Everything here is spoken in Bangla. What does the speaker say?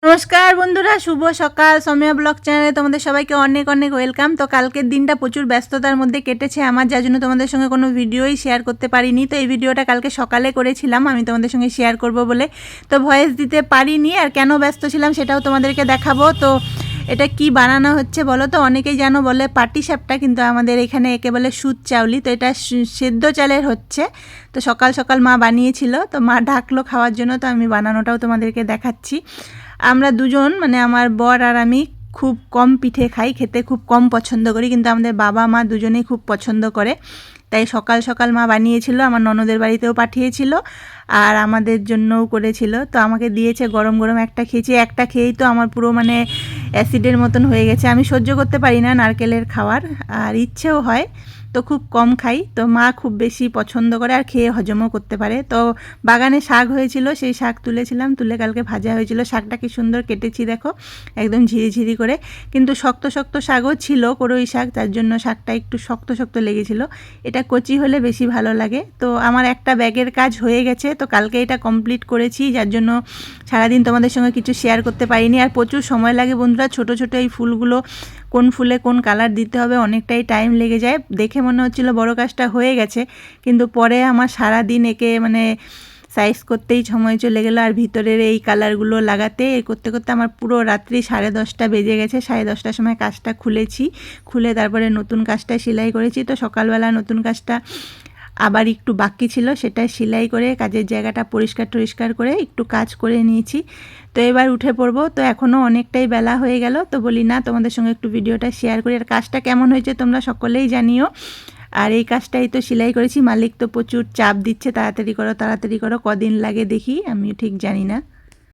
নমস্কার বন্ধুরা, শুভ সকাল। সৌম্যা ব্লগ চ্যানেলে তোমাদের সবাইকে অনেক অনেক ওয়েলকাম। তো কালকের দিনটা প্রচুর ব্যস্ততার মধ্যে কেটেছে আমার, যার জন্য তোমাদের সঙ্গে কোনো ভিডিওই শেয়ার করতে পারিনি। তো এই ভিডিওটা কালকে সকালে করেছিলাম আমি তোমাদের সঙ্গে শেয়ার করব বলে, তো ভয়েস দিতে পারিনি। আর কেন ব্যস্ত ছিলাম সেটাও তোমাদেরকে দেখাবো। তো এটা কি বানানো হচ্ছে বলো তো? অনেকেই জানো বলে পাটিসাপটা, কিন্তু আমাদের এখানে একে বলে সুত চাউলি। তো এটা সেদ্ধ চালের হচ্ছে। তো সকাল সকাল মা বানিয়েছিল, তো মা ডাকলো খাওয়ার জন্য, তো আমি বানানোটাও তোমাদেরকে দেখাচ্ছি। আমরা দুজন মানে আমার বর আর আমি খুব কম পিঠে খাই, খেতে খুব কম পছন্দ করি, কিন্তু আমাদের বাবা মা দুজনেই খুব পছন্দ করে। তাই সকাল সকাল মা বানিয়েছিল, আমার ননদের বাড়িতেও পাঠিয়েছিল আর আমাদের জন্যও করেছিল। তো আমাকে দিয়েছে, গরম গরম একটা খেয়েছি। একটা খেয়েই তো আমার পুরো মানে অ্যাসিডের মতন হয়ে গেছে। আমি সহ্য করতে পারি না নারকেলের খাওয়ার, আর ইচ্ছেও হয়, তো খুব কম খাই। তো মা খুব বেশি পছন্দ করে আর খেয়ে হজমও করতে পারে। তো বাগানে শাক হয়েছিল, সেই শাক তুলেছিলাম, তুলে কালকে ভাজা হয়েছিল। শাকটা কি সুন্দর কেটেছি দেখো, একদম ঝিরিঝিরি করে। কিন্তু শক্ত শক্ত শাকও ছিল, কড়ই শাক, তার জন্য শাকটা একটু শক্ত শক্ত লেগেছিল। এটা কচি হলে বেশি ভালো লাগে। তো আমার একটা ব্যাগের কাজ হয়ে গেছে, তো কালকে এটা কমপ্লিট করেছি, যার জন্য সারাদিন তোমাদের সঙ্গে কিছু শেয়ার করতে পারিনি। আর প্রচুর সময় লাগে বন্ধুরা, ছোট ছোট এই ফুলগুলো কোন ফুলে কোন কালার দিতে হবে অনেকটাই টাইম লেগে যায়। দেখে মনে হচ্ছিল বড় কাজটা হয়ে গেছে, কিন্তু পরে আমার সারা দিন একে মানে সাইজ করতেই সময় চলে গেলো, আর ভিতরের এই কালারগুলো লাগাতে করতে করতে আমার পুরো রাত্রি 10:30 বেজে গেছে। 10:30টার সময় কাজটা খুলেছি, খুলে তারপরে নতুন কাজটা সেলাই করেছি। তো সকালবেলা নতুন কাজটা আবার একটু বাকি ছিল, সেটা সেলাই করে কাজের জায়গাটা পরিষ্কার করে একটু কাজ করে নিয়েছি। তো এবার উঠে পড়বো। তো এখনও অনেকটাই বেলা হয়ে গেল, তো বলি না তোমাদের সঙ্গে একটু ভিডিওটা শেয়ার করি। আর কাজটা কেমন হয়েছে তোমরা সকলেই জানিও। আর এই কাজটাই তো সেলাই করেছি, মালিক তো প্রচুর চাপ দিচ্ছে, তাড়াতাড়ি করো তাড়াতাড়ি করো। কদিন লাগে দেখি, আমি ঠিক জানি না।